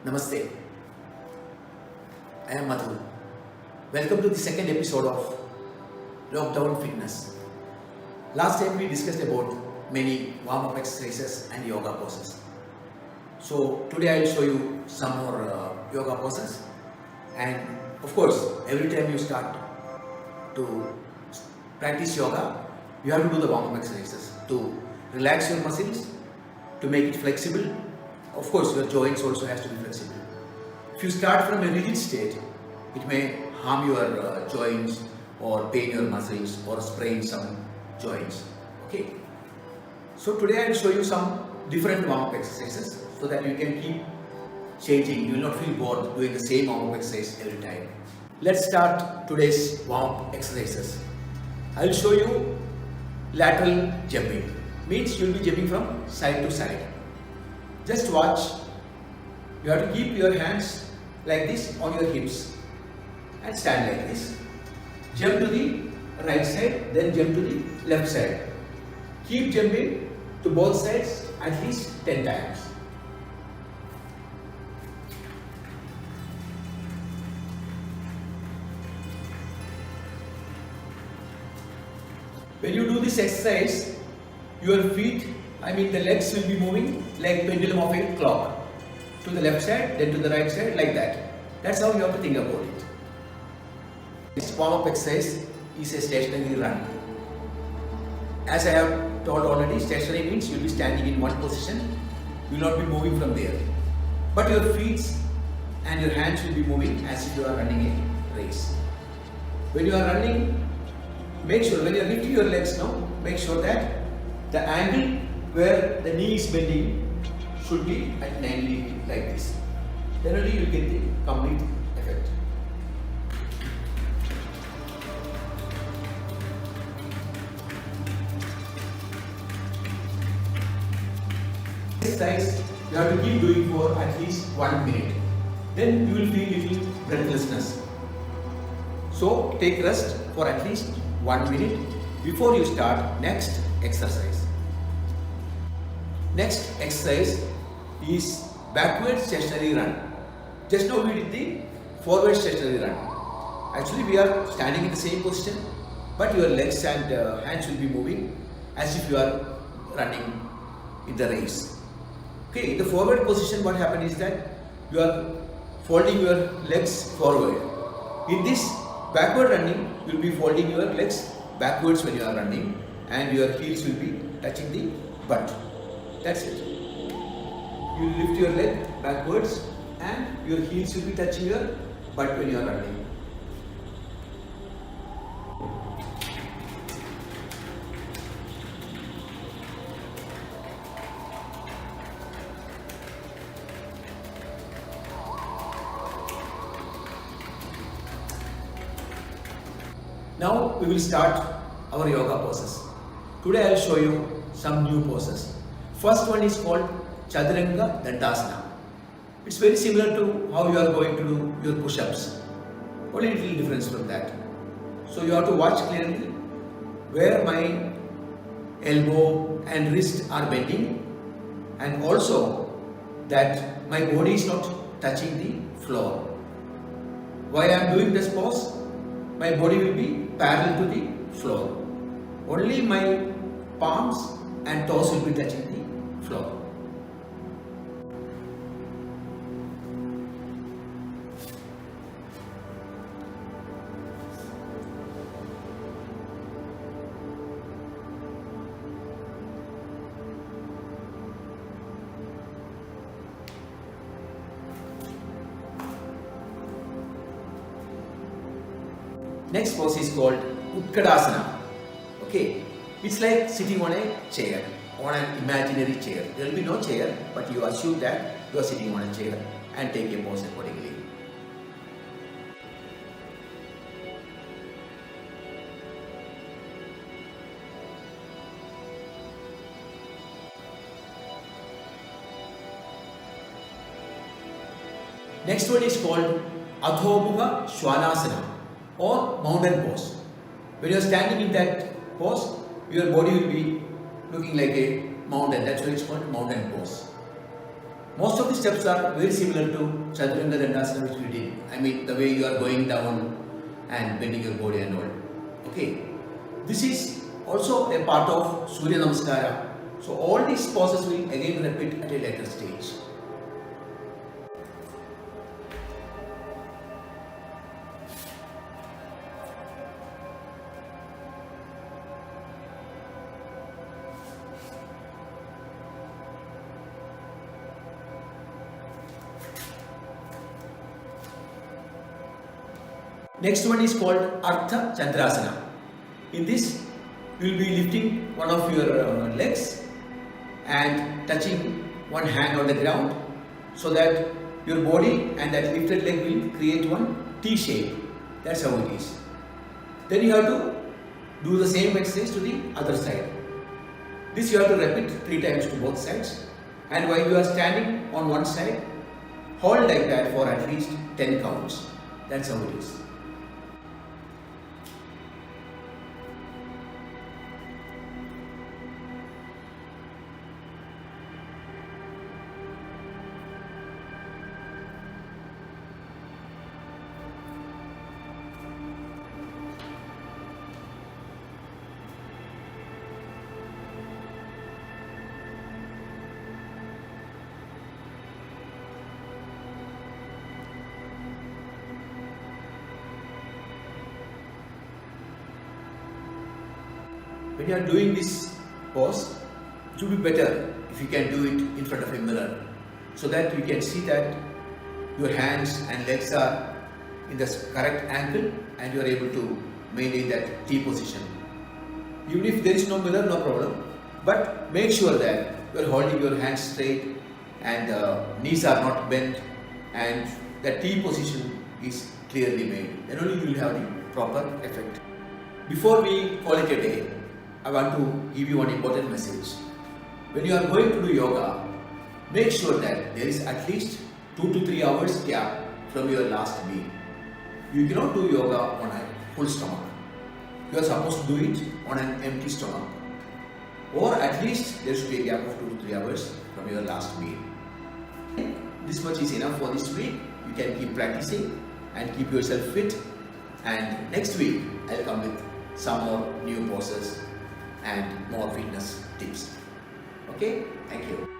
Namaste. I am Madhu. Welcome to the second episode of Lockdown Fitness. Last time we discussed about many warm-up exercises and yoga poses. So today I will show you some more yoga poses. And of course, every time you start to practice yoga, you have to do the warm-up exercises to relax your muscles, to make it flexible. Of course, your joints also has to be flexible. If you start from a rigid state, it may harm your joints or pain your muscles or sprain some joints. Okay. So today I will show you some different warm-up exercises so that you can keep changing. You will not feel bored doing the same warm-up exercise every time. Let's start today's warm-up exercises. I will show you lateral jumping. Means you will be jumping from side to side. Just watch. You have to keep your hands like this on your hips and stand like this. Jump to the right side, then jump to the left side. Keep jumping to both sides at least 10 times. When you do this exercise, your feet, the legs will be moving like pendulum of a clock. To the left side, then to the right side, like that. That's how you have to think about it. This warm-up exercise is a stationary run. As I have told already, stationary means you will be standing in one position. You will not be moving from there. But your feet and your hands will be moving as if you are running a race. When you are running, make sure when you are lifting your legs now, make sure that the angle where the knee is bending should be at 90 like this. Then only you will get the complete effect. This exercise you have to keep doing for at least 1 minute. Then you will feel little breathlessness. So take rest for at least 1 minute before you start next exercise. Next exercise is backward stationary run. Just now we did the forward stationary run. Actually we are standing in the same position, but your legs and hands will be moving as if you are running in the race. Okay, in the forward position what happens is that you are folding your legs forward. In this backward running, you will be folding your legs backwards when you are running and your heels will be touching the butt. That's it. You lift your leg backwards and your heels will be touching your butt when you are running. Now we will start our yoga poses. Today I will show you some new poses. First one is called Chaturanga Dandasana. It's very similar to how you are going to do your push-ups. Only a little difference from that. So you have to watch clearly where my elbow and wrist are bending, and also that my body is not touching the floor. While I am doing this pose, my body will be parallel to the floor. Only my palms and toes will be touching the floor. Next pose is called Utkadasana. Okay, it's like sitting on a chair, on an imaginary chair. There will be no chair, but you assume that you are sitting on a chair and take a pose accordingly. Next one is called Adho Mukha Svanasana or mountain pose. When you are standing in that pose, your body will be looking like a mountain. That's why it's called mountain pose. Most of the steps are very similar to Chaturanga Dandasana which we did. I mean the way you are going down and bending your body and all. Okay. This is also a part of Surya Namaskara. So all these poses will again repeat at a later stage. Next one is called Ardha Chandrasana. In this, you will be lifting one of your legs and touching one hand on the ground so that your body and that lifted leg will create one T shape. That's how it is. Then you have to do the same exercise to the other side. This you have to repeat 3 times to both sides. And while you are standing on one side, hold like that for at least 10 counts. That's how it is. When you are doing this pose, it would be better if you can do it in front of a mirror so that you can see that your hands and legs are in the correct angle and you are able to maintain that T position. Even if there is no mirror, no problem, but make sure that you are holding your hands straight and knees are not bent and the T position is clearly made. Then only you will have the proper effect. Before we call it a day, I want to give you one important message. When you are going to do yoga, make sure that there is at least 2 to 3 hours gap from your last meal. You cannot do yoga on a full stomach. You are supposed to do it on an empty stomach. Or at least there should be a gap of 2 to 3 hours from your last meal. This much is enough for this week. You can keep practicing and keep yourself fit. And next week, I'll come with some more new poses and more fitness tips. Okay, thank you.